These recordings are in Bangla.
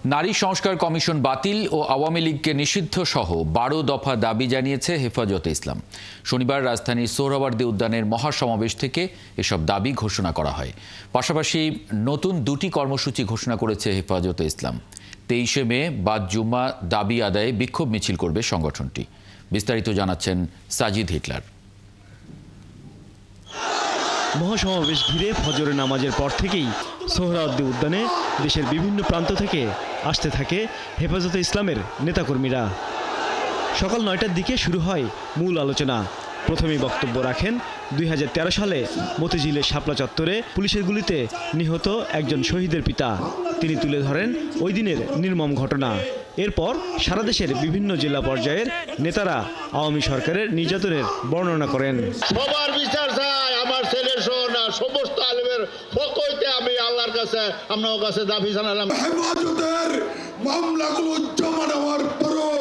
নারী সংস্কার কমিশন বাতিল ও আওয়ামী লীগকে নিষিদ্ধ সহ ১২ দফা দাবি জানিয়েছে হেফাজতে ইসলাম। শনিবার রাজধানীর সোহরাওয়ার্দী উদ্যানের মহাসমাবেশ থেকে এসব দাবি ঘোষণা করা হয়। পাশাপাশি নতুন 2টি কর্মসূচি ঘোষণা করেছে হেফাজতে ইসলাম। 23শে মে বাদ জুম্মা দাবি আদায়ে বিক্ষোভ মিছিল করবে সংগঠনটি। বিস্তারিত জানাচ্ছেন সাজিদ হিটলার। মহাসমাবেশ ঘিরে ফজরের নামাজের পর থেকেই সোহরাওয়ার্দী উদ্যানে দেশের বিভিন্ন প্রান্ত থেকে আসতে থাকে হেফাজতে ইসলামের নেতাকর্মীরা। সকাল 9টার দিকে শুরু হয় মূল আলোচনা। প্রথমেই বক্তব্য রাখেন 2013 সালে মতিঝিলের শাপলা চত্বরে পুলিশের গুলিতে নিহত একজন শহীদের পিতা। তিনি তুলে ধরেন ওই দিনের নির্মম ঘটনা। এরপর সারা দেশের বিভিন্ন জেলা পর্যায়ের নেতারা আওয়ামী সরকারের নির্যাতনের বর্ণনা করেন। সবার বিচার চাই, আমার ছেলের সহ না সমস্ত আলেমের পক্ষ হইতে আমি আল্লাহর কাছে আপনার কাছে দাবি জানালাম। হেফাজতের মামলাগুলো জমা নেওয়ার পরও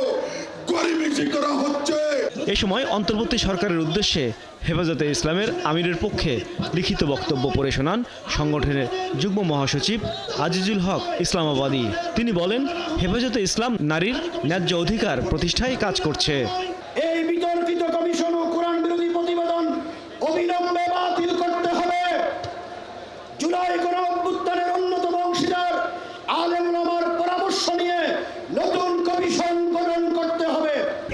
গরিমিজি করা হচ্ছে। এ সময় অন্তর্বর্তী সরকারের উদ্দেশ্যে হেফাজতে ইসলামের আমিরের পক্ষে লিখিত বক্তব্য পড়ে শোনান সংগঠনের যুগ্ম মহাসচিব আজিজুল হক ইসলামাবাদী। তিনি বলেন, হেফাজতে ইসলাম নারীর ন্যায্য অধিকার প্রতিষ্ঠায় কাজ করছে। এই বিতর্কিত কমিশন ও কোরআন বিরোধী প্রতিবেদন অবিলম্বে বাতিল করতে হবে। জুলাই গণঅভ্যুত্থানের অন্যতম অংশীদার আলেম ওলামার পরামর্শ নিয়ে নতুন কমিশন গঠন করতে হবে।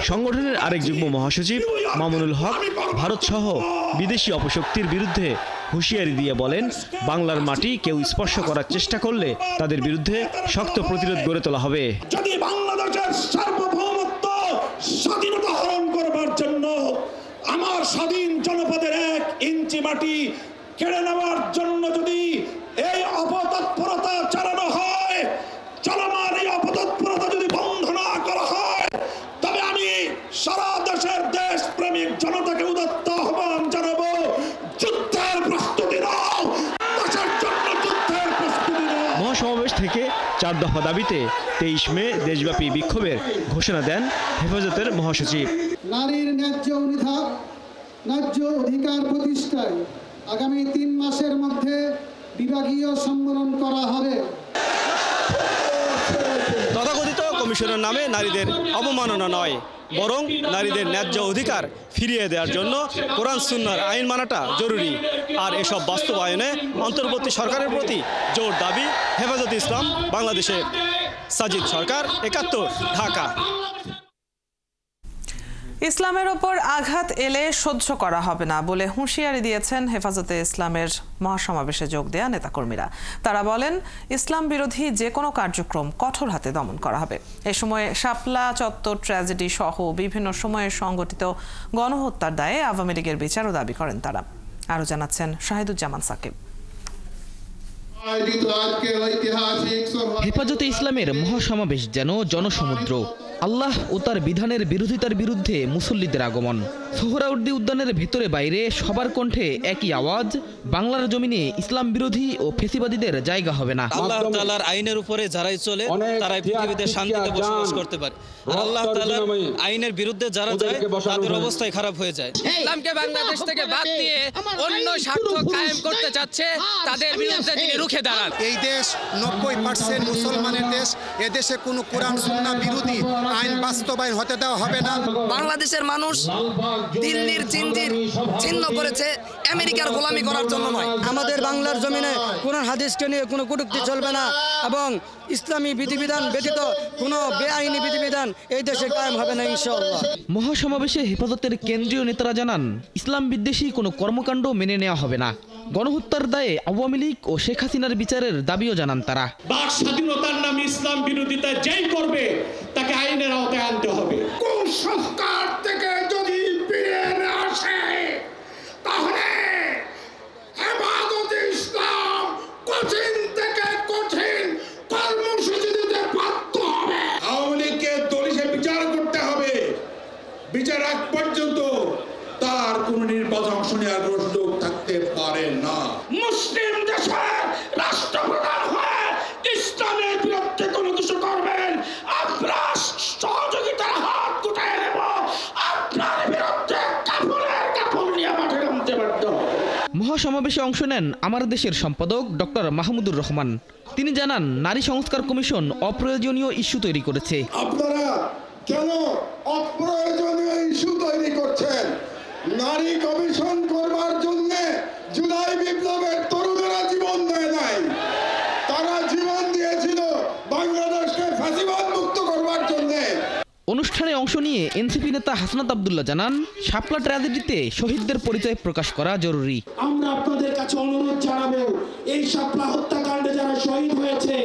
সংগঠনের আরেক যুগ্ম মহাসচিব মামুনুল হক ভারত সহ বিদেশি অপশক্তির বিরুদ্ধে হুঁশিয়ারি দিয়ে বলেন, বাংলার মাটি কেউ স্পর্শ করার চেষ্টা করলে তাদের বিরুদ্ধে শক্ত প্রতিরোধ গড়ে তোলা হবে। যদি বাংলাদেশের সার্বভৌমত্ব স্বাধীনতা হরণ করবার জন্য আমার স্বাধীন জনপদের 1 ইঞ্চি মাটি কেড়ে নেওয়ার জন্য যদি এই অপতৎপরতা চালানো হয়, চলমান এই অপতৎপরতা যদি বন্ধ না করা হয়, তবে আমি সারা দেশের দেশপ্রেমিক জনতাকে উদাত্ত আহ্বান জানাবো, যুদ্ধের প্রস্তুতি নাও, দেশের জন্য যুদ্ধের প্রস্তুতি নাও। মহাসমাবেশ থেকে 4 দফা দাবিতে 23 মে দেশব্যাপী বিক্ষোভের ঘোষণা দেন হেফাজতের মহাসচিব। নারীর ন্যায্য অধিকার প্রতিষ্ঠায় আগামী 3 মাসের মধ্যে বিভাগীয় সম্মেলন করা হবে। তথাকথিত কমিশনের নামে নারীদের অবমাননা নয়, বরং নারীদের ন্যায্য অধিকার ফিরিয়ে দেওয়ার জন্য কোরআন সুন্নাহর আইন মানাটা জরুরি। আর এসব বাস্তবায়নে অন্তর্বর্তী সরকারের প্রতি জোর দাবি হেফাজতে ইসলাম বাংলাদেশের। সাজিদ সরকার, 71, ঢাকা। ইসলামের ওপর আঘাত এলে সহ্য করা হবে না বলে হুঁশিয়ারি দিয়েছেন হেফাজতে ইসলামের মহাসমাবেশে যোগ দেয়া নেতাকর্মীরা। তারা বলেন, ইসলাম বিরোধী যে কোনো কার্যক্রম কঠোর হাতে দমন করা হবে। এ সময় শাপলা চত্বর ট্র্যাজেডি সহ বিভিন্ন সময়ে সংগঠিত গণহত্যার দায়ে আওয়ামী লীগের বিচারও দাবি করেন তারা। আরও জানাচ্ছেন শাহিদুজ্জামান সাকিব। হেফাজতে ইসলামের মহাসমাবেশ যেন জনসমুদ্র। আল্লাহ ও তার বিধানের বিরোধিতার বিরুদ্ধে মুসল্লিদের আগমন। সোহরাওয়ার্দী উদ্যানের ভেতরে বাইরে সবার কণ্ঠে একই আওয়াজ, বাংলার জমিনে ইসলাম বিরোধী ও ফেসিবাদীদের জায়গা হবে না। আল্লাহ তাআলার আইনের উপরে যারাই চলে তারাই পৃথিবীতে শান্তিতে বসবাস করতে পারে। আর আল্লাহ তাআলার আইনের বিরুদ্ধে যারা যায় তাদের অবস্থাই খারাপ হয়ে যায়। ইসলামকে বাংলাদেশ থেকে বাদ দিয়ে অন্য স্বার্থ কায়েম করতে চাচ্ছে, তাদের বিরুদ্ধে তিনি রুখে দাঁড়ান। এই দেশ 90% মুসলমানের দেশ। এদেশে কোনো কোরআন সুন্নাহ বিরোধী আইন বাস্তবায়ন হতে দেওয়া হবে না। বাংলাদেশের মানুষ দিল্লির জিঞ্জির ছিন্ন করেছে আমেরিকার গোলামি করার জন্য নয়। আমাদের বাংলার জমিনে কোরআন হাদিসকে নিয়ে কোনো কটূক্তি চলবে না এবং ইসলামী বিধিবিধান ব্যতীত কোনো বেআইনি বিধিবিধান এই দেশে কায়েম হবে না ইনশাআল্লাহ। মহাসমাবেশে হেফাজতের কেন্দ্রীয় নেতারা জানান, ইসলাম বিদ্বেষী কোনো কর্মকাণ্ড মেনে নেওয়া হবে না। গণহত্যার দায়ে আওয়ামী লীগ ও শেখ হাসিনার বিচারের দাবিও জানান তারা। বাক স্বাধীনতার নামে ইসলাম বিরোধিতা যেই করবে তাকে আইনের আওতায় আনতে হবে। কুসংস্কার থেকে যদি ফিরে না আসে, তাহলে হেফাজতে ইসলাম কঠিন থেকে কঠিন কর্মসূচি দিতে বাধ্য হবে। আওয়ামী লীগকে দলিশে বিচার করতে হবে। বিচার আগ পর্যন্ত তার কোন নির্বাচন অংশ নেওয়ার সুযোগ থাকতে পারে না। মুসলিম দেশের রাষ্ট্রপ্রধান হয়ে ইসলামের বিরুদ্ধে কোনো কিছু করবেন, আমরা সহযোগিতার হাত গুটায় নেব। আপনার বিরুদ্ধে কাপড় নিয়ে মাঠে নামতে বাধ্য। মহাসমাবেশে অংশ নেন আমার দেশের সম্পাদক ডক্টর মাহমুদুর রহমান। তিনি জানান, নারী সংস্কার কমিশন অপ্রয়োজনীয় ইস্যু তৈরি করেছে। আপনারা কেন অপ্রয়োজনীয় ইস্যু তৈরি করছেন? নারী কমিশন করবার জন্য জুলাই বিপ্লবের তরুণেরা জীবন দেয় নাই, তারা জীবন দিয়েছিল বাংলাদেশকে ফ্যাসিবাদ মুক্ত করবার জন্য। অনুষ্ঠানে অংশ নিয়ে এনসিপি নেতা হাসনাত আব্দুল্লাহ জানান, শাপলা ট্র্যাজেডিতে শহীদদের পরিচয় প্রকাশ করা জরুরি। আমরা আপনাদের কাছে অনুরোধ জানাবো, এই শাপলা হত্যাকাণ্ডে যারা শহীদ হয়েছে,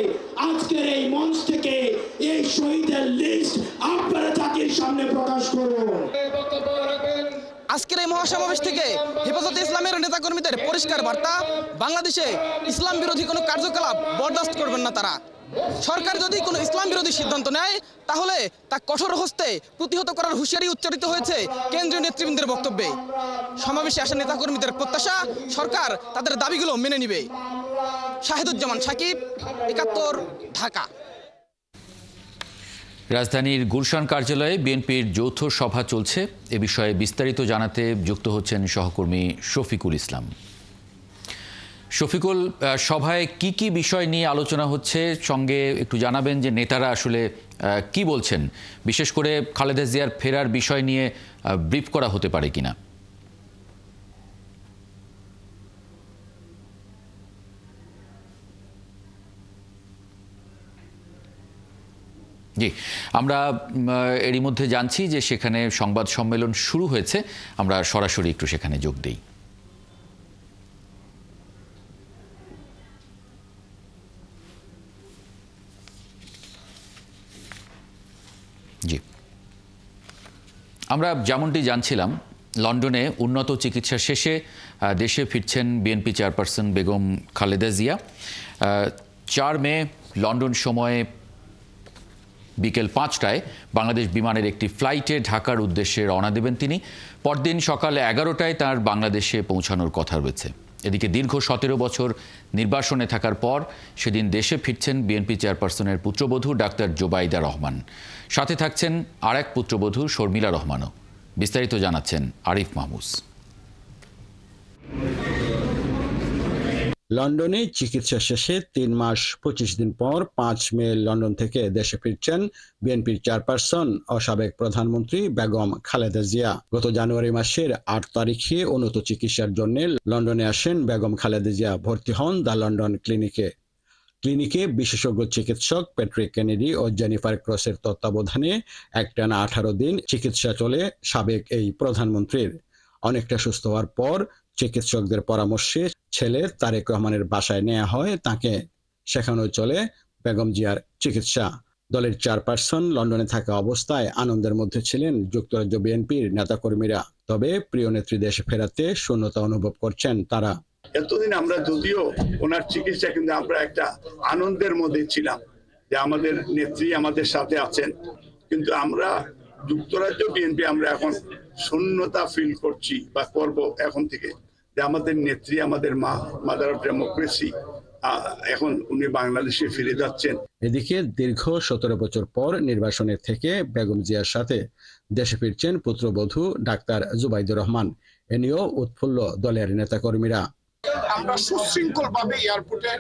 আজকের এই মঞ্চ থেকে এই শহীদের লিস্ট আপনারা জাতির সামনে প্রকাশ করুন। আজকের এই মহাসমাবেশ থেকে হেফাজতে ইসলামের নেতাকর্মীদের পরিষ্কার বার্তা, বাংলাদেশে ইসলাম বিরোধী কোনো কার্যকলাপ বরদাস্ত করবেন না তারা। সরকার যদি কোনো ইসলাম বিরোধী সিদ্ধান্ত নেয় তাহলে তা কঠোর হস্তে প্রতিহত করার হুঁশিয়ারি উচ্চারিত হয়েছে কেন্দ্রীয় নেতৃবৃন্দের বক্তব্যে। সমাবেশে আসা নেতাকর্মীদের প্রত্যাশা, সরকার তাদের দাবিগুলো মেনে নিবে। শাহিদুজ্জামান সাকিব, ৭১, ঢাকা। রাজধানীর গুলশান কার্যালয়ে বিএনপির যৌথ সভা চলছে। এ বিষয়ে বিস্তারিত জানাতে যুক্ত হচ্ছেন সহকর্মী শফিকুল ইসলাম। শফিকুল, সভায় কি কি বিষয় নিয়ে আলোচনা হচ্ছে, সঙ্গে একটু জানাবেন যে নেতারা আসলে কি বলছেন, বিশেষ করে খালেদা জিয়ার ফেরার বিষয় নিয়ে ব্রিফ করা হতে পারে কিনা? জি, আমরা এরই মধ্যে জানছি যে সেখানে সংবাদ সম্মেলন শুরু হয়েছে। আমরা সরাসরি একটু সেখানে যোগ দিই। জি, আমরা যেমনটি জানছিলাম, লন্ডনে উন্নত চিকিৎসা শেষে দেশে ফিরছেন বিএনপি চেয়ারপারসন বেগম খালেদা জিয়া। 4 মে লন্ডন সময়ে বিকেল 5টায় বাংলাদেশ বিমানের একটি ফ্লাইটে ঢাকার উদ্দেশ্যে রওনা দেবেন তিনি। পরদিন সকাল 11টায় তার বাংলাদেশে পৌঁছানোর কথা রয়েছে। এদিকে দীর্ঘ 17 বছর নির্বাসনে থাকার পর সেদিন দেশে ফিরছেন বিএনপি চেয়ারপারসনের পুত্রবধূ ডাক্তার জোবাইদা রহমান। সাথে থাকছেন আর এক পুত্রবধূ শর্মিলা রহমানও। বিস্তারিত জানাচ্ছেন আরিফ মাহমুদ। লন্ডনে চিকিৎসা শেষে 3 মাস 25 দিন পর 5 মে লন্ডন থেকে দেশে ফিরছেন বিএনপির চেয়ারপারসন ও সাবেক প্রধানমন্ত্রী বেগম খালেদা জিয়া। গত জানুয়ারি মাসের 8 তারিখে উন্নত চিকিৎসার জন্য লন্ডনে আসেন বেগম খালেদা জিয়া। ভর্তি হন দ্য লন্ডন ক্লিনিকে বিশেষজ্ঞ চিকিৎসক প্যাট্রিক কেনেডি ও জেনিফার ক্রসের তত্ত্বাবধানে একটানা 18 দিন চিকিৎসা চলে সাবেক এই প্রধানমন্ত্রীর। অনেকটা সুস্থ হওয়ার পর চিকিৎসকদের পরামর্শে ছেলে তারেক রহমানের বাসায় নেওয়া হয় তাকে। সেখানেও চলে বেগম জিয়ার চিকিৎসা। দলের চেয়ারপারসন লন্ডনে থাকা অবস্থায় আনন্দের মধ্যে ছিলেন যুক্তরাজ্য বিএনপির নেতাকর্মীরা। তবে প্রিয় নেত্রী দেশে ফেরাতে শূন্যতা অনুভব করছেন তারা। এতদিন আমরা যদিও ওনার চিকিৎসা, কিন্তু আমরা একটা আনন্দের মধ্যে ছিলাম যে আমাদের নেত্রী আমাদের সাথে আছেন, কিন্তু আমরা যুক্তরাজ্য বিএনপি আমরা এখন শূন্যতা ফিল করছি বা করব এখন থেকে, যে আমাদের নেত্রী, আমাদের মা, মাদার অফ ডেমোক্রেসি, এখন উনি বাংলাদেশে ফিরে যাচ্ছেন। এদিকে দীর্ঘ 17 বছর পর নির্বাসনের থেকে বেগম জিয়ার সাথে দেশে ফিরছেন পুত্রবধূ ডাক্তার জুবাইদুর রহমান। এ নিয়েও উৎফুল্ল দলের নেতাকর্মীরা। আমরা সুশৃঙ্খল ভাবে এয়ারপোর্টে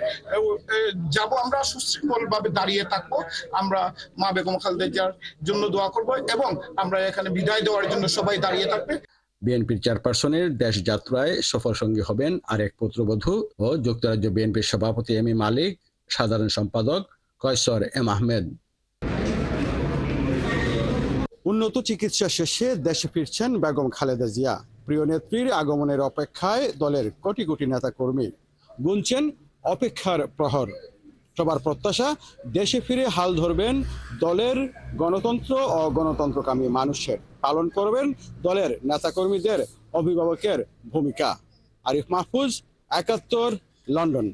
যাব, আমরা সুশৃঙ্খল ভাবে দাঁড়িয়ে থাকবো। আমরা মা বেগম খালেদা জিয়ার জন্য দোয়া করব এবং আমরা এখানে বিদায় দেওয়ার জন্য সবাই দাঁড়িয়ে থাকবে। বিএনপির চেয়ারপারসনের দেশ যাত্রায় সফর সঙ্গী হবেন আরেক পুত্রবধূ ও যুক্তরাজ্য বিএনপির সভাপতি এমি মালিক, সাধারণ সম্পাদক কয়সর এম আহমেদ। উন্নত চিকিৎসা শেষে দেশে ফিরছেন বেগম খালেদা জিয়া। প্রিয় নেত্রীর আগমনের অপেক্ষায় দলের কোটি কোটি নেতাকর্মী গুনছেন অপেক্ষার প্রহর। সবার প্রত্যাশা দেশে ফিরে হাল ধরবেন দলের গণতন্ত্র ও গণতন্ত্রকামী মানুষের, পালন করবেন দলের নেতাকর্মীদের অভিভাবকের ভূমিকা। আরিফ মাহফুজ, ৭১, লন্ডন।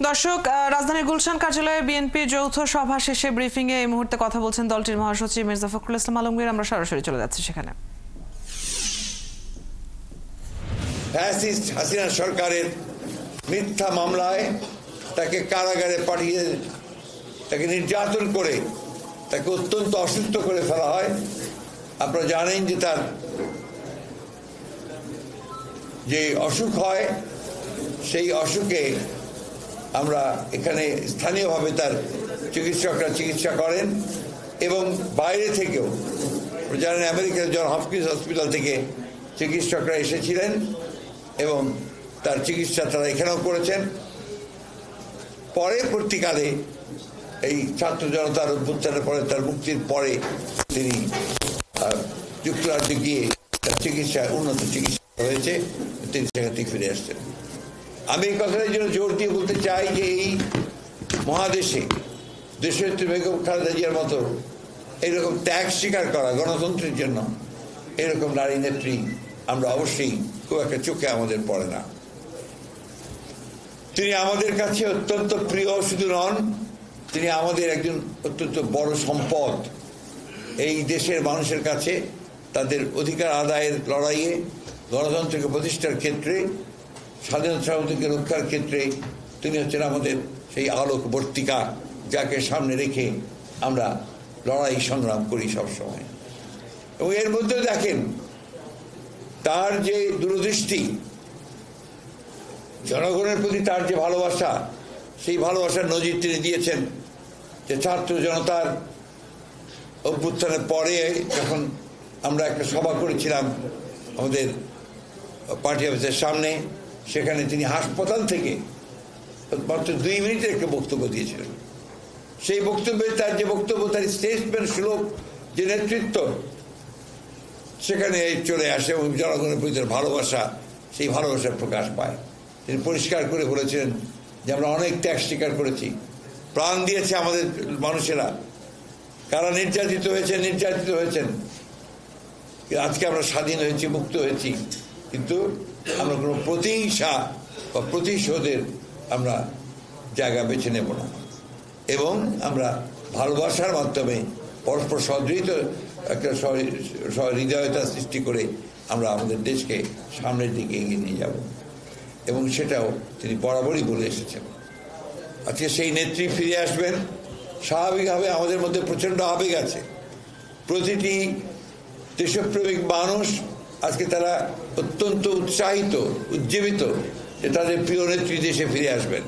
দর্শক, রাজধানীর গুলশান কার্যালয়ে বিএনপির যৌথ সভা শেষে ব্রিফিংয়ে এই মুহূর্তে কথা বলছেন দলটির মহাসচিব মির্জা ফখরুল ইসলাম আলমগীর। আমরা সরাসরি চলে যাচ্ছি সেখানে। ফ্যাসিস্ট হাসিনা সরকারের মিথ্যা মামলায় তাকে কারাগারে পাঠিয়ে তাকে নির্যাতন করে তাকে অত্যন্ত অসুস্থ করে ফেলা হয়। আপনারা জানেন যে তার যে অসুখ হয়, সেই অসুখে আমরা এখানে স্থানীয়ভাবে তার চিকিৎসকরা চিকিৎসা করেন এবং বাইরে থেকেও জানেন আমেরিকার জন হপকিন্স হসপিটাল থেকে চিকিৎসকরা এসেছিলেন এবং তার চিকিৎসা তারা এখানেও করেছেন। পরবর্তীকালে এই ছাত্র জনতার অভ্যুত্থানের পরে তার মুক্তির পরে তিনি যুক্তরাজ্যে গিয়ে তার চিকিৎসা উন্নত চিকিৎসা হয়েছে, তিনি সেখান থেকে ফিরে আসছেন। আমি এই কথাটার জন্য জোর দিয়ে বলতে চাই যে এই মহাদেশে দেশনেত্রী বেগম খালেদা জিয়ার মতো এইরকম ত্যাগ স্বীকার করা গণতন্ত্রের জন্য এরকম নারী নেত্রী আমরা অবশ্যই খুব একটা চোখে আমাদের পড়ে না। তিনি আমাদের কাছে অত্যন্ত প্রিয় শুধু নন, তিনি আমাদের একজন অত্যন্ত বড় সম্পদ। এই দেশের মানুষের কাছে তাদের অধিকার আদায়ের লড়াইয়ে, গণতন্ত্রকে প্রতিষ্ঠার ক্ষেত্রে, স্বাধীনতা সার্বভৌমত্বকে রক্ষার ক্ষেত্রে তিনি হচ্ছেন আমাদের সেই আলোকবর্তিকা, যাকে সামনে রেখে আমরা লড়াই সংগ্রাম করি সবসময়। এবং এর মধ্যে দেখেন তার যে দূরদৃষ্টি, জনগণের প্রতি তার যে ভালোবাসা, সেই ভালোবাসার নজির তিনি দিয়েছেন। যে ছাত্র জনতার অভ্যুত্থানের পরে যখন আমরা একটা সভা করেছিলাম আমাদের পার্টি অফিসের সামনে, সেখানে তিনি হাসপাতাল থেকে মাত্র 2 মিনিটের একটা বক্তব্য দিয়েছিলেন। সেই বক্তব্যে তার যে বক্তব্য, তার স্টেটমেন্ট সুলভ যে নেতৃত্ব, সেখানে চলে আসে এবং জনগণের প্রতি ভালোবাসা, সেই ভালোবাসার প্রকাশ পায়। তিনি পরিষ্কার করে বলেছিলেন যে আমরা অনেক ত্যাগ স্বীকার করেছি, প্রাণ দিয়েছে আমাদের মানুষেরা, কারা নির্যাতিত হয়েছেন। আজকে আমরা স্বাধীন হয়েছি, মুক্ত হয়েছি, কিন্তু আমরা কোনো প্রতিহিংসা বা প্রতিশোধের আমরা জায়গা বেছে নেব না এবং আমরা ভালোবাসার মাধ্যমে পরস্পর সহযোগিত একটা হৃদয়তা সৃষ্টি করে আমরা আমাদের দেশকে সামনের দিকে এগিয়ে নিয়ে যাব এবং সেটাও তিনি বরাবরই বলে এসেছেন। আজকে সেই নেত্রী ফিরে আসবেন। স্বাভাবিকভাবে আমাদের মধ্যে প্রচণ্ড আবেগ আছে। প্রতিটি দেশপ্রেমিক মানুষ আজকে তারা অত্যন্ত উৎসাহিত, উজ্জীবিত যে তাদের প্রিয় নেত্রী দেশে ফিরে আসবেন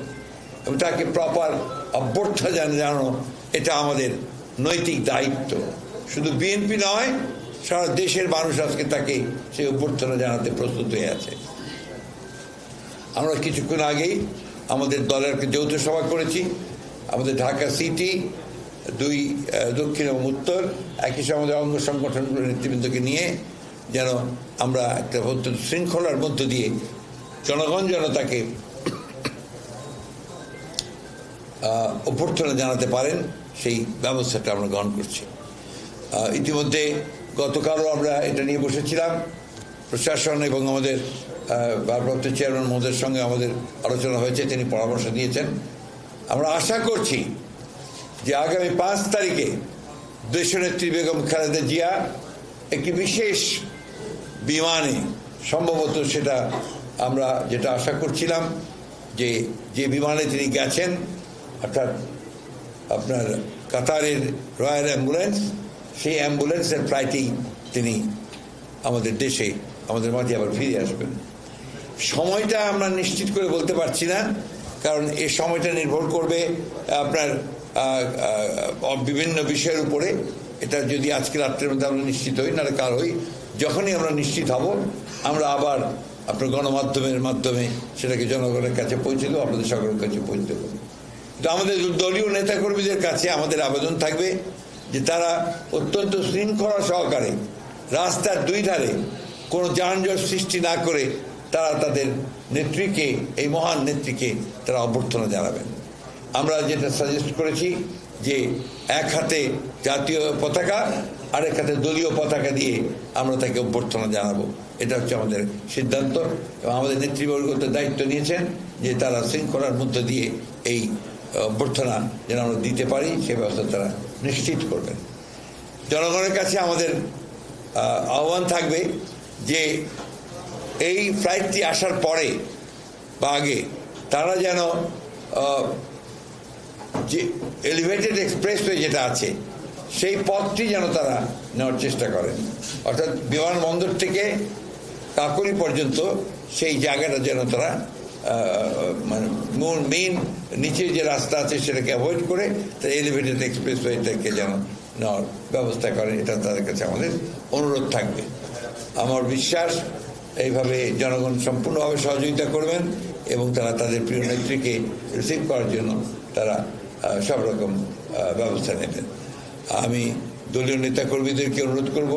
এবং তাকে প্রপার অভ্যর্থনা জানানো এটা আমাদের নৈতিক দায়িত্ব। শুধু বিএনপি নয়, সারা দেশের মানুষ আজকে তাকে সেই অভ্যর্থনা জানাতে প্রস্তুত হয়ে আছে। আমরা কিছুক্ষণ আগেই আমাদের দলের একটা যৌথ সভা করেছি, আমাদের ঢাকা সিটি, 2 দক্ষিণ এবং উত্তর, একই সঙ্গে আমাদের অঙ্গ সংগঠনগুলোর নেতৃবৃন্দকে নিয়ে যেন আমরা একটা শৃঙ্খলার মধ্য দিয়ে জনগণ যেন তাকে অভ্যর্থনা জানাতে পারেন, সেই ব্যবস্থাটা আমরা গ্রহণ করছি। ইতিমধ্যে গতকালও আমরা এটা নিয়ে বসেছিলাম, প্রশাসন এবং আমাদের ভারপ্রাপ্ত চেয়ারম্যান মহোদয়ের সঙ্গে আমাদের আলোচনা হয়েছে, তিনি পরামর্শ দিয়েছেন। আমরা আশা করছি যে আগামী 5 তারিখে দেশনেত্রী বেগম খালেদা জিয়া একটি বিশেষ বিমানে, সম্ভবত সেটা আমরা যেটা আশা করছিলাম যে বিমানে তিনি গেছেন, অর্থাৎ আপনার কাতারের রয়্যাল অ্যাম্বুলেন্স, সেই অ্যাম্বুলেন্সের ফ্লাইটেই তিনি আমাদের দেশে, আমাদের মাঝে আবার ফিরে আসবেন। সময়টা আমরা নিশ্চিত করে বলতে পারছি না, কারণ এই সময়টা নির্ভর করবে আপনার বিভিন্ন বিষয়ের উপরে। এটা যদি আজকে রাত্রের মধ্যে আমরা নিশ্চিত হই, নাহলে কাল হই, যখনই আমরা নিশ্চিত হব আমরা আবার আপনার গণমাধ্যমের মাধ্যমে সেটাকে জনগণের কাছে পৌঁছে দেবো, আপনাদের সকলের কাছে পৌঁছে দেবো। তো আমাদের দলীয় নেতাকর্মীদের কাছে আমাদের আবেদন থাকবে যে তারা অত্যন্ত শৃঙ্খলা সহকারে রাস্তার 2 ধারে কোনো যানজট সৃষ্টি না করে তারা তাদের নেত্রীকে, এই মহান নেত্রীকে তারা অভ্যর্থনা জানাবেন। আমরা যেটা সাজেস্ট করেছি যে এক হাতে জাতীয় পতাকা, আরেক হাতে দলীয় পতাকা দিয়ে আমরা তাকে অভ্যর্থনা জানাবো, এটা হচ্ছে আমাদের সিদ্ধান্ত। এবং আমাদের নেতৃবর্গ দায়িত্ব নিয়েছেন যে তারা শৃঙ্খলার মধ্য দিয়ে এই অভ্যর্থনা যেন আমরা দিতে পারি সে ব্যবস্থা তারা নিশ্চিত করবেন। জনগণের কাছে আমাদের আহ্বান থাকবে যে এই ফ্লাইটটি আসার পরে বা আগে তারা যেন যে এলিভেটেড এক্সপ্রেসওয়ে যেটা আছে সেই পথটি যেন তারা নেওয়ার চেষ্টা করেন, অর্থাৎ বিমানবন্দর থেকে কাকরি পর্যন্ত সেই জায়গাটা যেন তারা মানে মেইন নিচে যে রাস্তা আছে সেটাকে অ্যাভয়েড করে তারা এলিভেটেড এক্সপ্রেসওয়েটাকে যেন নেওয়ার ব্যবস্থা করেন, এটা তাদের কাছে আমাদের অনুরোধ থাকবে। আমার বিশ্বাস এইভাবে জনগণ সম্পূর্ণভাবে সহযোগিতা করবেন এবং তারা তাদের প্রিয় নেত্রীকে রিসিভ করার জন্য তারা সব রকম ব্যবস্থা নেবেন। আমি দলীয় নেতাকর্মীদেরকে অনুরোধ করব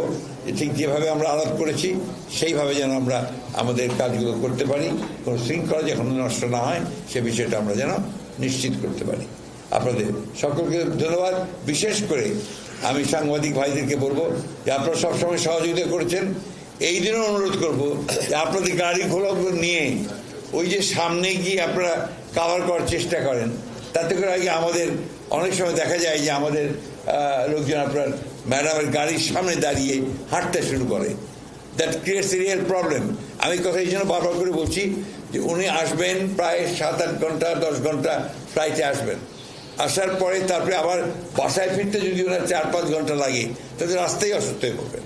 যে ঠিক যেভাবে আমরা আলাপ করেছি সেইভাবে যেন আমরা আমাদের কাজগুলো করতে পারি, কোনো শৃঙ্খলা যেন নষ্ট না হয় সে বিষয়টা আমরা যেন নিশ্চিত করতে পারি। আপনাদের সকলকে ধন্যবাদ। বিশেষ করে আমি সাংবাদিক ভাইদেরকে বলবো যে আপনারা সবসময় সহযোগিতা করেছেন, এই দিনও অনুরোধ করব যে আপনাদের গাড়িগুলো নিয়ে ওই যে সামনে গিয়ে আপনারা কাভার করার চেষ্টা করেন, তাতে করে আগে আমাদের অনেক সময় দেখা যায় যে আমাদের লোকজন আপনার ম্যাডামের গাড়ির সামনে দাঁড়িয়ে হাঁটতে শুরু করে। That creates A real problem. আমি কথা এই জন্য বারবার করে বলছি যে উনি আসবেন প্রায় 7-8 ঘন্টা 10 ঘন্টা ফ্লাইটে আসবেন, আসার পরে তারপরে আবার বাসায় ফিরতে যদি ওনার 4-5 ঘন্টা লাগে তাদের রাস্তায় অসুস্থ হয়ে পড়বেন।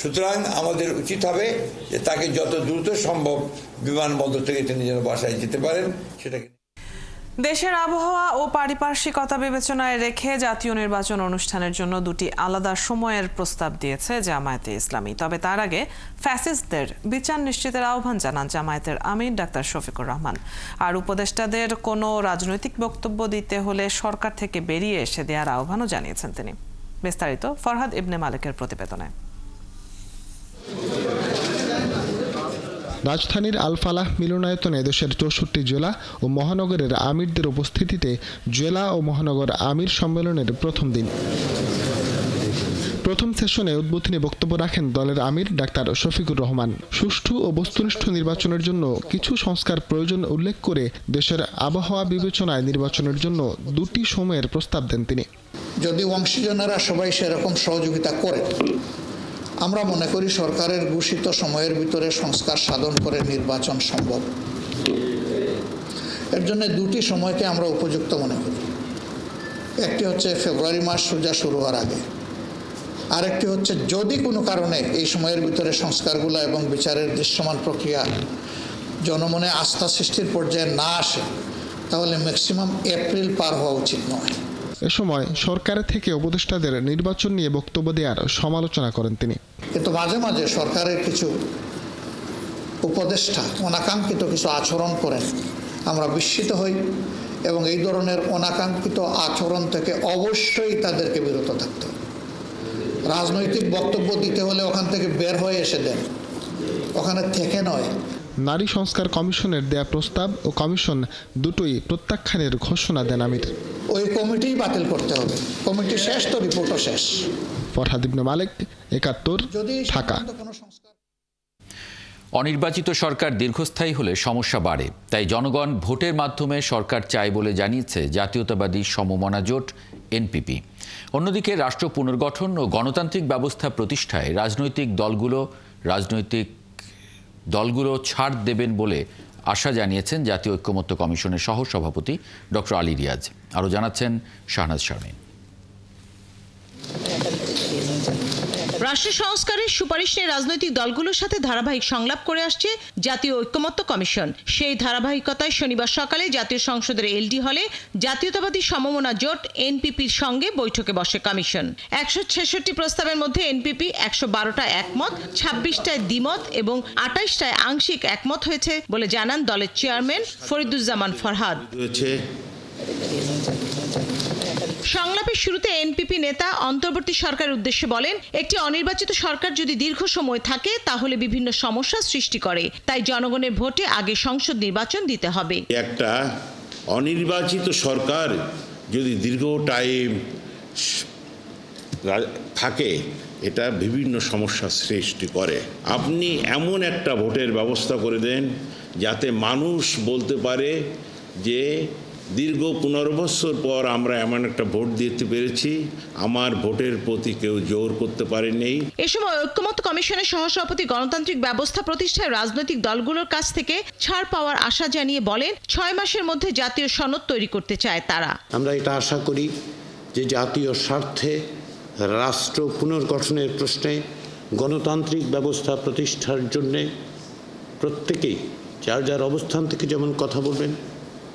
সুতরাং আমাদের উচিত হবে যে তাকে যত দ্রুত সম্ভব বিমানবন্দর থেকে তিনি যেন বাসায় যেতে পারেন সেটাকে। দেশের আবহাওয়া ও পারিপার্শ্বিকতা বিবেচনায় রেখে জাতীয় নির্বাচন অনুষ্ঠানের জন্য দুটি আলাদা সময়ের প্রস্তাব দিয়েছে জামায়াতে ইসলামী। তবে তার আগে ফ্যাসিস্টদের বিচার নিশ্চিতের আহ্বান জানান জামায়াতের আমির ডাক্তার শফিকুর রহমান। আর উপদেষ্টাদের কোনো রাজনৈতিক বক্তব্য দিতে হলে সরকার থেকে বেরিয়ে এসে দেওয়ার আহ্বানও জানিয়েছেন তিনি। বিস্তারিত ফরহাদ ইবনে মালিকের প্রতিবেদনে। রাজধানীর আল ফালাহ মিলনায়তনে দেশের 64 জেলা ও মহানগরের আমিরদের উপস্থিতিতে জেলা ও মহানগর আমির সম্মেলনের প্রথম দিন। প্রথম সেশনে উদ্বোধনী বক্তব্য রাখেন দলের আমির ডাক্তার শফিকুর রহমান। সুষ্ঠু ও বস্তুনিষ্ঠ নির্বাচনের জন্য কিছু সংস্কার প্রয়োজন উল্লেখ করে দেশের আবহাওয়া বিবেচনায় নির্বাচনের জন্য দুটি সময়ের প্রস্তাব দেন তিনি। যদি অংশীজনেরা সবাই সেরকম সহযোগিতা করে, আমরা মনে করি সরকারের ঘোষিত সময়ের ভিতরে সংস্কার সাধন করে নির্বাচন সম্ভব। এর জন্য দুটি সময়কে আমরা উপযুক্ত মনে করি। একটি হচ্ছে ফেব্রুয়ারি মাস সোজা শুরু হওয়ার আগে, আরেকটি হচ্ছে যদি কোনো কারণে এই সময়ের ভিতরে সংস্কারগুলো এবং বিচারের দৃশ্যমান প্রক্রিয়া জনমনে আস্থা সৃষ্টির পর্যায়ে না আসে তাহলে ম্যাক্সিমাম এপ্রিল পার হওয়া উচিত নয়। এ সময় সরকারের থেকে উপদেষ্টাদের নির্বাচন নিয়ে বক্তব্য দেওয়ার সমালোচনা করেন তিনি। কিন্তু মাঝে মাঝে সরকারের কিছু উপদেষ্টা অনাকাঙ্ক্ষিত কিছু আচরণ করেন, আমরা বিস্মিত হই এবং এই ধরনের অনাকাঙ্ক্ষিত আচরণ থেকে অবশ্যই তাদেরকে বিরত থাকতে হবে। রাজনৈতিক বক্তব্য দিতে হলে ওখান থেকে বের হয়ে এসে দেন, ওখানে থেকে নয়। নারী সংস্কার কমিশনের দেয়া প্রস্তাব ও কমিশন দুটোই প্রত্যাখ্যানের ঘোষণা দেন আমির। ওই কমিটি বাতিল করতে হবে, কমিটি শেষ তো রিপোর্টও শেষ। ফরহাদ ইবনে মালিক, 71, ঢাকা। অনির্বাচিত সরকার দীর্ঘস্থায়ী হলে সমস্যা বাড়ে, তাই জনগণ ভোটের মাধ্যমে সরকার চায় বলে জানিয়েছে জাতীয়তাবাদী সমমনা জোট এনপিপি। অন্যদিকে রাষ্ট্র পুনর্গঠন ও গণতান্ত্রিক ব্যবস্থা প্রতিষ্ঠায় রাজনৈতিক দলগুলো ছাড় দেবেন বলে আশা জানিয়েছেন জাতীয় ঐক্যমত্য কমিশনের সহসভাপতি ডক্টর আলী রিয়াজ। আরও জানাচ্ছেন শাহনাজ শারমিন। রাষ্ট্র সংস্কারের সুপারিশ নিয়ে রাজনৈতিক দলগুলোর সাথে ধারাবাহিক সংলাপ করে আসছে জাতীয় ঐক্যমত্য কমিশন। সেই ধারাবাহিকতায় শনিবার সকালে জাতীয় সংসদের এলডি হলে জাতীয়তাবাদী সমমনা জোট এনপিপির সঙ্গে বৈঠকে বসে কমিশন। 166 প্রস্তাবের মধ্যে এনপিপি 112টা একমত, 26টায় দ্বিমত এবং 28টায় আংশিক একমত হয়েছে বলে জানান দলের চেয়ারম্যান ফরিদুজ্জামান ফরহাদ। সংলাপের শুরুতে এনপিপি নেতা অন্তর্বর্তী সরকারের উদ্দেশ্যে বলেন, একটি অনির্বাচিত সরকার যদি দীর্ঘ সময় থাকে তাহলে বিভিন্ন সমস্যা সৃষ্টি করে, তাই জনগণের ভোটে আগে সংসদ নির্বাচন দিতে হবে। একটা অনির্বাচিত সরকার যদি দীর্ঘ টাইম থাকে এটা বিভিন্ন সমস্যা সৃষ্টি করে। আপনি এমন একটা ভোটের ব্যবস্থা করে দেন যাতে মানুষ বলতে পারে যে দীর্ঘ 15 বছর পর আমরা এমন একটা ভোট দিতে পেরেছি, আমার ভোটের প্রতি কেউ জোর করতে পারেনি। এ সময় ঐক্যমত্য কমিশনের সহসভাপতি গণতান্ত্রিক ব্যবস্থা প্রতিষ্ঠায় রাজনৈতিক দলগুলোর কাছ থেকে ছাড় পাওয়ার আশা জানিয়ে বলেন, 6 মাসের মধ্যে জাতীয় সনদ তৈরি করতে চায় তারা। আমরা এটা আশা করি যে জাতীয় স্বার্থে রাষ্ট্র পুনর্গঠনের প্রশ্নে গণতান্ত্রিক ব্যবস্থা প্রতিষ্ঠার জন্য প্রত্যেকেই যার যার অবস্থান থেকে যেমন কথা বলবেন,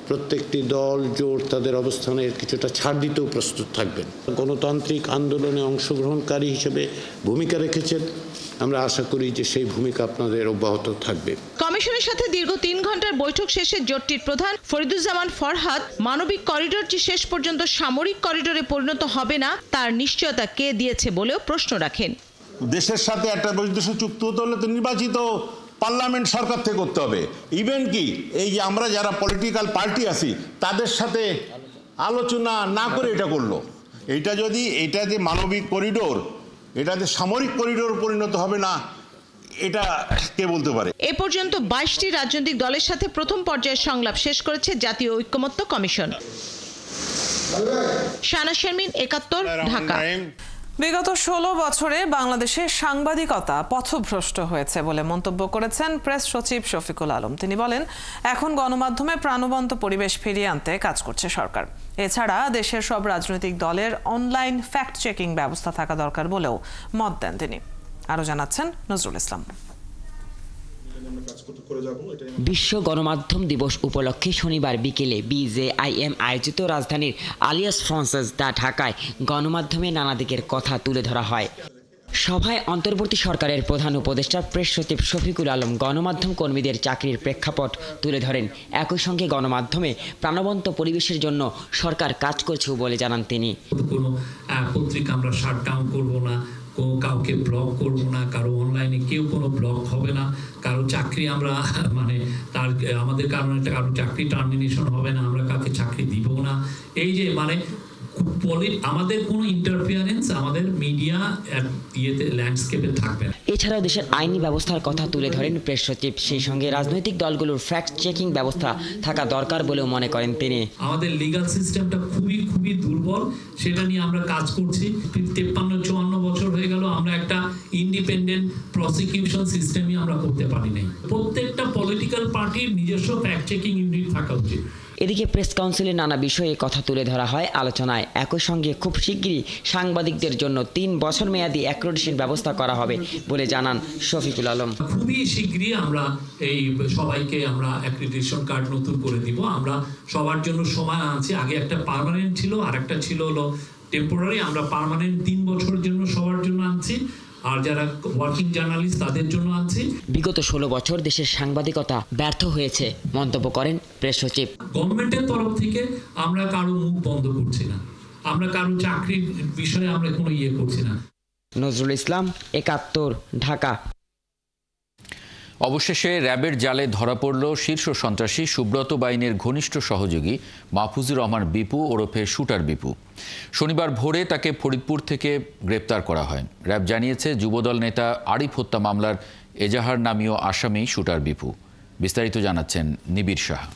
প্রত্যেকটি দল জোট তাদের অবস্থানের কিছুটা ছাড় দিতেও প্রস্তুত থাকবেন। গণতান্ত্রিক আন্দোলনে অংশগ্রহণকারী হিসেবে ভূমিকা রেখেছেন, আমরা আশা করি যে সেই ভূমিকা আপনাদের অব্যাহত থাকবে। কমিশনের সাথে দীর্ঘ 3 ঘন্টার বৈঠক শেষে জোটটির প্রধান ফরিদুজ্জামান ফরহাদ মানবিক করিডোর যে শেষ পর্যন্ত সামরিক করিডোরে পরিণত হবে না তার নিশ্চয়তা কে দিয়েছে বলেও প্রশ্ন রাখেন। দেশের সাথে একটা বৈদেশিক চুক্তি হতে হলে তো নির্বাচিত পার্লামেন্ট সরকার থেকে করতে হবে। ইভেন কি এই যে আমরা যারা পলিটিক্যাল পার্টি আছি তাদের সাথে আলোচনা না করে এটা করলো। এটা যে মানবিক করিডোর, এটা যে সামরিক করিডোর পরিণত হবে না, এটা কে বলতে পারে? এ পর্যন্ত 22টি রাজনৈতিক দলের সাথে প্রথম পর্যায়ের সংলাপ শেষ করেছে জাতীয় ঐক্যমত্য কমিশন। শানা শারমিন, ৭১, ঢাকা। বিগত 16 বছরে বাংলাদেশে সাংবাদিকতা পথভ্রষ্ট হয়েছে বলে মন্তব্য করেছেন প্রেস সচিব শফিকুল আলম। তিনি বলেন, এখন গণমাধ্যমে প্রাণবন্ত পরিবেশ ফিরিয়ে আনতে কাজ করছে সরকার। এছাড়া দেশের সব রাজনৈতিক দলের অনলাইন ফ্যাক্ট চেকিং ব্যবস্থা থাকা দরকার বলেও মত দেন তিনি। আরও জানাচ্ছেন নজরুল ইসলাম। বিশ্ব গণমাধ্যম দিবস উপলক্ষে শনিবার বিকেলে BJIM আয়োজিত রাজধানীর আলিয়াস ফ্রান্সেস দা ঢাকায় গণমাধ্যমে নানা দিকের কথা তুলে ধরা হয়। সভায় অন্তর্বর্তী সরকারের প্রধান উপদেষ্টা প্রেস সচিব শফিকুল আলম গণমাধ্যম কর্মীদের চাকরির প্রেক্ষাপট তুলে ধরেন। একই সঙ্গে গণমাধ্যমে প্রাণবন্ত পরিবেশের জন্য সরকার কাজ করছে বলে জানান তিনি। কোনো পত্রিকা আমরা শাটডাউন করব না, কাউকে ব্লক করব না, কারো অনলাইনে কেউ কোনো ব্লক হবে না, কারো চাকরি আমরা আমাদের কারণে কারো চাকরি টার্মিনেশন হবে না, আমরা কাউকে চাকরি দিব না। এই যে আমাদের কোনো ইন্টারফিয়ারেন্স আমাদের মিডিয়া ল্যান্ডস্কেপে থাকবে না। এছাড়াও দেশের আইনি ব্যবস্থার কথা তুলে ধরেন প্রেস সচিব। সেই সঙ্গে রাজনৈতিক দলগুলোর ফ্যাক্ট চেকিং ব্যবস্থা থাকা দরকার বলেও মনে করেন তিনি। আমাদের লিগ্যাল সিস্টেমটা খুবই দুর্বল, সেটা নিয়ে আমরা কাজ করছি। 53-54 বছর হয়ে গেল আমরা একটা ইন্ডিপেন্ডেন্ট প্রসিকিউশন সিস্টেমই আমরা করতে পারি নাই। প্রত্যেকটা পলিটিক্যাল পার্টির নিজস্ব ফ্যাক্ট চেকিং ইউনিট থাকা উচিত। এদিকে প্রেস কাউন্সিলের নানা বিষয়ে কথা তুলে ধরা হয় আলোচনায়। একই সঙ্গে খুব শিগগিরই সাংবাদিকদের জন্য 3 বছর মেয়াদী অ্যাক্রেডিটেশন ব্যবস্থা করা হবে বলে জানান শফিকুল আলম। খুবই শিগগিরই আমরা এই সবাইকে আমরা অ্যাক্রেডিটেশন কার্ড নতুন করে দিব। আমরা সবার জন্য সময় আনছি। আগে একটা পার্মানেন্ট ছিল, আর একটা ছিল হলো টেম্পোরারি। আমরা পার্মানেন্ট 3 বছরের জন্য সবার জন্য আনছি, আর যারা ওয়ার্কিং জার্নালিস্ট তাদের জন্য আনছি। বিগত 16 বছর দেশের সাংবাদিকতা ব্যর্থ হয়েছে মন্তব্য করেন প্রেস সচিব। গভর্নমেন্টের তরফ থেকে আমরা কারো মুখ বন্ধ করছি না, আমরা কারো চাকরির বিষয়ে আমরা কোনো করছি না। নজরুল ইসলাম, ৭১, ঢাকা। অবশেষে র্যাবের জালে ধরা পড়ল শীর্ষ সন্ত্রাসী সুব্রত বাইনের ঘনিষ্ঠ সহযোগী মাহফুজুর রহমান বিপু ওরফে শুটার বিপু। শনিবার ভোরে তাকে ফরিদপুর থেকে গ্রেপ্তার করা হয়। র্যাব জানিয়েছে, যুবদল নেতা আরিফ হত্যা মামলার এজাহার নামীয় আসামি শুটার বিপু। বিস্তারিত জানাচ্ছেন নিবিড় সাহা।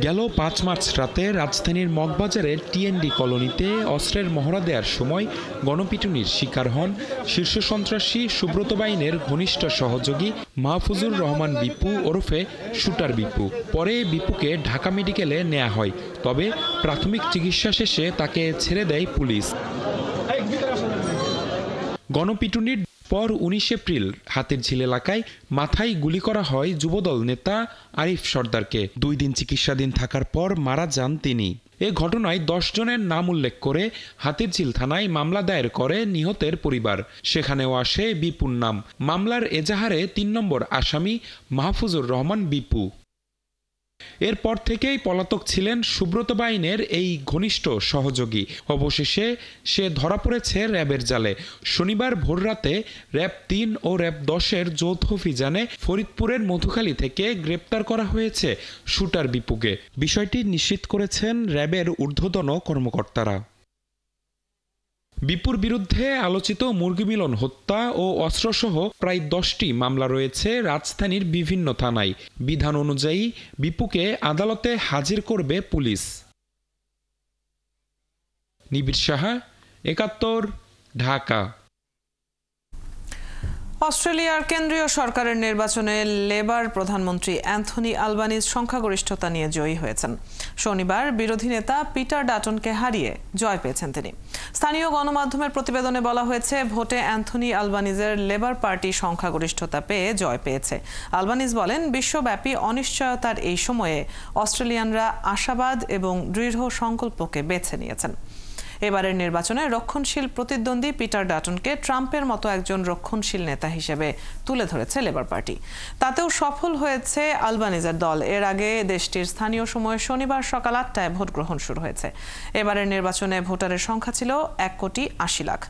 গেল 5 মার্চ রাতে রাজধানীর মগবাজারের TND কলোনিতে অস্ত্রের মহড়া দেওয়ার সময় গণপিটুনির শিকার হন শীর্ষ সন্ত্রাসী সুব্রত বাইনের ঘনিষ্ঠ সহযোগী মাহফুজুর রহমান বিপু ওরফে শুটার বিপু। পরে বিপুকে ঢাকা মেডিকেলে নেওয়া হয়, তবে প্রাথমিক চিকিৎসা শেষে তাকে ছেড়ে দেয় পুলিশ। গণপিটুনির পর 19 এপ্রিল হাতিরঝিল এলাকায় মাথায় গুলি করা হয় যুবদল নেতা আরিফ সর্দারকে। 2 দিন চিকিৎসাধীন থাকার পর মারা যান তিনি। এ ঘটনায় 10 জনের নাম উল্লেখ করে হাতিরঝিল থানায় মামলা দায়ের করে নিহতের পরিবার। সেখানেও আসে বিপুর নাম। মামলার এজাহারে 3 নম্বর আসামি মাহফুজুর রহমান বিপু। এরপর থেকেই পলাতক ছিলেন সুব্রত বাইনের এই ঘনিষ্ঠ সহযোগী। অবশেষে সে ধরা পড়েছে র্যাবের জালে। শনিবার ভোররাতে র্যাব 3 ও র্যাব 10-এর যৌথ অভিযানে ফরিদপুরের মধুখালী থেকে গ্রেপ্তার করা হয়েছে শুটার বিপুকে। বিষয়টি নিশ্চিত করেছেন র্যাবের ঊর্ধ্বতন কর্মকর্তারা। বিপুর বিরুদ্ধে আলোচিত মুরগি মিলন হত্যা ও অস্ত্রসহ প্রায় 10টি মামলা রয়েছে রাজধানীর বিভিন্ন থানায়। বিধান অনুযায়ী বিপুকে আদালতে হাজির করবে পুলিশ। নিবিড় সাহা, ৭১, ঢাকা। অস্ট্রেলিয়ার কেন্দ্রীয় সরকারের নির্বাচনে লেবার প্রধানমন্ত্রী অ্যান্থনি আলবানিজ সংখ্যাগরিষ্ঠতা নিয়ে জয়ী হয়েছেন। শনিবার বিরোধী নেতা পিটার ডাটনকে হারিয়ে জয় পেয়েছেন তিনি। স্থানীয় গণমাধ্যমের প্রতিবেদনে বলা হয়েছে, ভোটে অ্যান্থনি আলবানিজের লেবার পার্টি সংখ্যাগরিষ্ঠতা পেয়ে জয় পেয়েছে। আলবানিজ বলেন, বিশ্বব্যাপী অনিশ্চয়তার এই সময়ে অস্ট্রেলিয়ানরা আশাবাদ এবং দৃঢ় সংকল্পকে বেছে নিয়েছেন। এবারের নির্বাচনে রক্ষণশীল প্রতিদ্বন্দ্বী পিটার ডাটনকে ট্রাম্পের মতো একজন রক্ষণশীল নেতা হিসেবে তুলে ধরেছে লেবার পার্টি। তাতেও সফল হয়েছে আলবানিজের দল। এর আগে দেশটির স্থানীয় সময় শনিবার সকাল 8টায় ভোট গ্রহণ শুরু হয়েছে। এবারের নির্বাচনে ভোটারের সংখ্যা ছিল 1,80,00,000।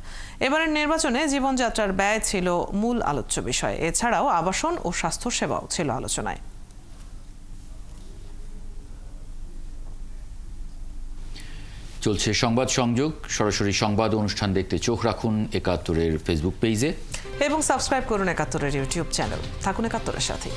এবারের নির্বাচনে জীবনযাত্রার ব্যয় ছিল মূল আলোচ্য বিষয়। এছাড়াও আবাসন ও স্বাস্থ্যসেবাও ছিল আলোচনায়। চলছে সংবাদ সংযোগ। সরাসরি সংবাদ অনুষ্ঠান দেখতে চোখ রাখুন ৭১-এর ফেসবুক পেজে এবং সাবস্ক্রাইব করুন ৭১-এর ইউটিউব চ্যানেল। থাকুন ৭১-এর সাথে।